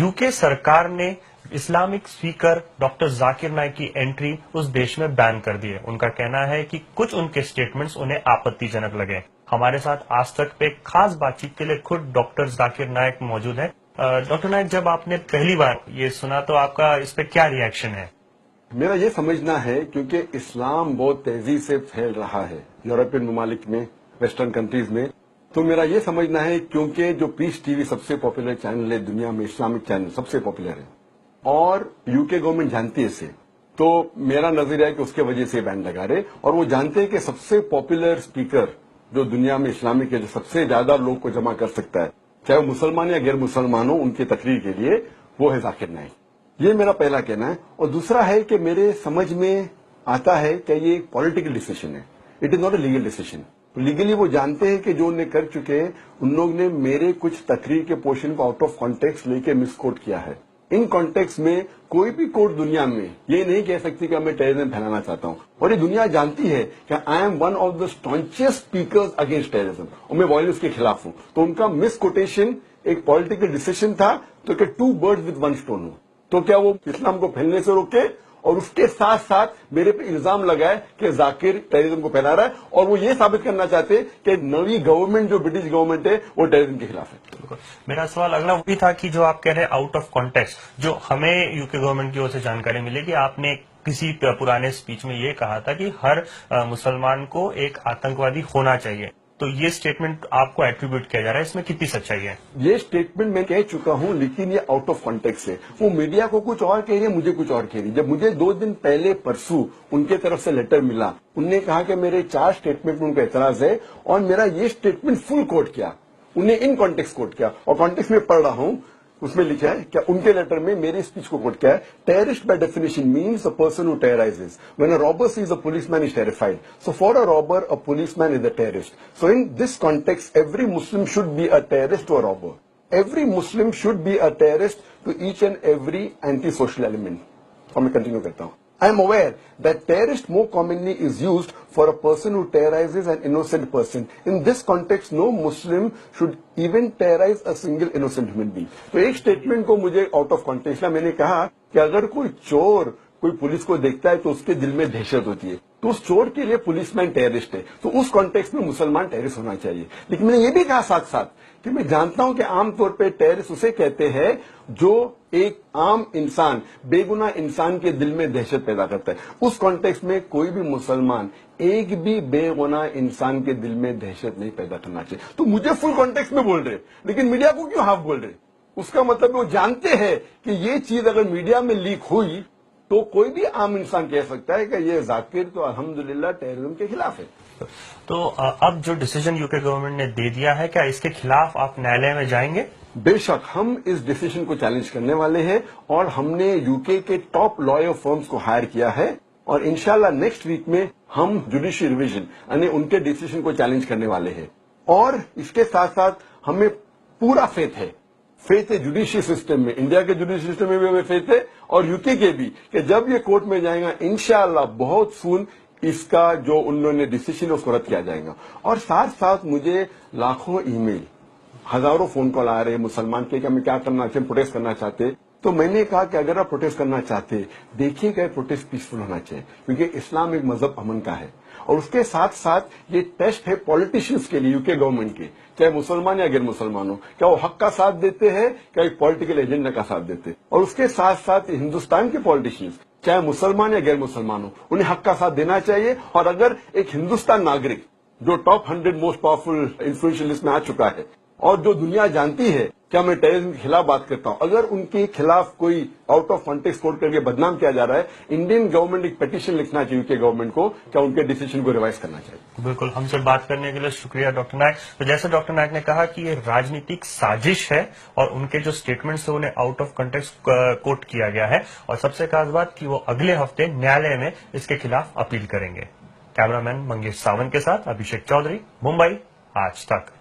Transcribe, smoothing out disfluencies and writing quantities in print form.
UK सरकार ने Islamic speaker doctor Zakir Naik की एंट्री उस देश में बैन कर दी है। उनका कहना है कि कुछ उनके स्टेटमेंट्स उन्हें आपत्तिजनक लगे। हमारे साथ आज तक पे खास बातचीत के लिए खुद डॉक्टर जाकिर नाइक मौजूद है। डॉक्टर नाइक, जब आपने पहली बार ये सुना तो आपका इस पे क्या रिएक्शन है? मेरा ये समझना है क्योंकि इस्लाम बहुत तेजी से फैल रहा है यूरोपियन ममालिक में, वेस्टर्न कंट्रीज में, तो मेरा ये समझना है क्योंकि जो पीस टीवी सबसे पॉपुलर चैनल है दुनिया में, इस्लामिक चैनल सबसे पॉपुलर है और यूके गवर्नमेंट जानती है इसे, तो मेरा नजरिया है कि उसके वजह से बैन लगा रहे और वो जानते हैं कि सबसे पॉपुलर स्पीकर जो दुनिया में इस्लामिक है, जो सबसे ज्यादा लोग को जमा कर सकता है, चाहे वो मुसलमान या गैर मुसलमान हो, उनकी तकरीर के लिए, वो है जाकिर नाइक। ये मेरा पहला कहना है। और दूसरा है कि मेरे समझ में आता है कि ये एक पॉलिटिकल डिसीजन है, it is not a legal decision. Legally वो जानते हैं कि जो उन्हें कर चुके हैं, उन लोग ने मेरे कुछ तकरीर के पोर्शन को आउट ऑफ कॉन्टेक्स्ट लेके मिसकोट किया है। इन कॉन्टेक्स्ट में कोई भी कोर्ट दुनिया में ये नहीं कह सकती कि मैं टेररिज्म फैलाना चाहता हूं, और ये दुनिया जानती है कि I am one of the staunchest speakers against terrorism और मैं वायलेंस के खिलाफ हूं। तो उनका मिसकोटेशन एक पॉलिटिकल डिसीजन था, तो कि 2 birds with 1 stone हो। तो क्या वो इस्लाम को फैलने से रोके और उसके साथ साथ मेरे पे इल्जाम लगाए कि जाकिर टेररिज्म को फैला रहा है, और वो ये साबित करना चाहते हैं कि नवी गवर्नमेंट जो ब्रिटिश गवर्नमेंट है वो टेररिज्म के खिलाफ है। मेरा सवाल अगला वही था कि जो आप कह रहे हैं आउट ऑफ कॉन्टेक्स्ट, जो हमें यूके गवर्नमेंट की ओर से जानकारी मिली कि आपने किसी पुराने स्पीच में ये कहा था कि हर मुसलमान को एक आतंकवादी होना चाहिए, तो ये स्टेटमेंट आपको एट्रीब्यूट किया जा रहा है, इसमें कितनी सच्चाई है? ये स्टेटमेंट मैं कह चुका हूं, लेकिन ये आउट ऑफ कॉन्टेक्स्ट है। वो मीडिया को कुछ और कह रही है, मुझे कुछ और कह रही है। जब मुझे 2 दिन पहले परसों उनके तरफ से लेटर मिला, उनने कहा कि मेरे 4 स्टेटमेंट में उनका एतराज है, और मेरा ये स्टेटमेंट फुल कोट किया, उन्हें इन कॉन्टेक्स्ट कोट किया, और कॉन्टेक्स्ट में पढ़ रहा हूं, उसमें लिखा है क्या उनके लेटर में मेरी स्पीच को कोट किया है। Terrorist by definition means a person who terrorises. When a robber sees a policeman is terrified, so for a robber a policeman is a terrorist. So in this context every Muslim should be a terrorist to a robber. Every Muslim should be a terrorist to each and every anti social element. और मैं continue करता हूं। I am aware that terrorist more commonly is used for a person who terrorizes an innocent person. In this context, no Muslim should even terrorize a single innocent human being. तो एक statement को मुझे out of context मैंने कहा कि अगर कोई चोर कोई पुलिस को देखता है तो उसके दिल में दहशत होती है, तो उस चोर के लिए पुलिसमैन टेररिस्ट है, तो उस कॉन्टेक्स्ट में मुसलमान टेररिस्ट होना चाहिए। लेकिन मैंने ये भी कहा साथ साथ कि मैं जानता हूं कि आमतौर पे टेररिस्ट उसे कहते हैं जो एक आम इंसान, बेगुनाह इंसान के दिल में दहशत पैदा करता है। उस कॉन्टेक्स्ट में कोई भी मुसलमान एक भी बेगुनाह इंसान के दिल में दहशत नहीं पैदा करना चाहिए। तो मुझे फुल कॉन्टेक्स्ट में बोल रहे, लेकिन मीडिया को क्यों हाफ बोल रहे? उसका मतलब वो जानते हैं कि ये चीज अगर मीडिया में लीक हुई तो कोई भी आम इंसान कह सकता है कि ये जाकिर तो अल्हम्दुलिल्लाह टेररिज्म के खिलाफ है। तो अब जो डिसीजन यूके गवर्नमेंट ने दे दिया है, क्या इसके खिलाफ आप न्यायालय में जाएंगे? बेशक हम इस डिसीजन को चैलेंज करने वाले हैं, और हमने यूके के टॉप लॉयर फर्म्स को हायर किया है, और इंशाल्लाह नेक्स्ट वीक में हम जुडिशियल रिवीजन यानी उनके डिसीजन को चैलेंज करने वाले हैं। और इसके साथ साथ हमें पूरा फेथ है जुडिशियल सिस्टम में, इंडिया के जुडिशियल सिस्टम में भी हमें फेथ है, और यूके के भी, कि जब ये कोर्ट में जाएगा इंशाल्लाह बहुत सून इसका जो उन्होंने डिसीजन है उसको रद्द किया जाएगा। और साथ साथ मुझे लाखों ईमेल, हजारों फोन कॉल आ रहे हैं मुसलमान के कि हमें क्या करना चाहिए, प्रोटेस्ट करना चाहते। तो मैंने कहा कि अगर आप प्रोटेस्ट करना चाहते, देखिएगा प्रोटेस्ट पीसफुल होना चाहिए, क्योंकि इस्लाम एक मजहब अमन का है। और उसके साथ साथ ये टेस्ट है पॉलिटिशियंस के लिए, यूके गवर्नमेंट के, चाहे मुसलमान या गैर मुसलमान हो, क्या वो हक का साथ देते हैं, क्या एक पॉलिटिकल एजेंडा का साथ देते हैं। और उसके साथ साथ हिंदुस्तान के पॉलिटिशियंस, चाहे मुसलमान या गैर मुसलमान हो, उन्हें हक का साथ देना चाहिए। और अगर एक हिंदुस्तान नागरिक जो top 100 most powerful influential list में आ चुका है, और जो दुनिया जानती है क्या मैं टेररिज्म के खिलाफ बात करता हूं, अगर उनके खिलाफ कोई आउट ऑफ कॉन्टेक्स्ट कोट करके बदनाम किया जा रहा है, इंडियन गवर्नमेंट एक पिटीशन लिखना चाहिए यूके गवर्नमेंट को, क्या उनके डिसीजन को रिवाइज करना चाहिए। बिल्कुल, हमसे बात करने के लिए शुक्रिया डॉक्टर नाइक। तो जैसे डॉक्टर नाइक ने कहा कि ये राजनीतिक साजिश है, और उनके जो स्टेटमेंट्स है उन्हें आउट ऑफ कॉन्टेक्स्ट कोट किया गया है, और सबसे खास बात कि वो अगले हफ्ते न्यायालय में इसके खिलाफ अपील करेंगे। कैमरामैन मंगेश सावंत के साथ अभिषेक चौधरी, मुंबई, आज तक।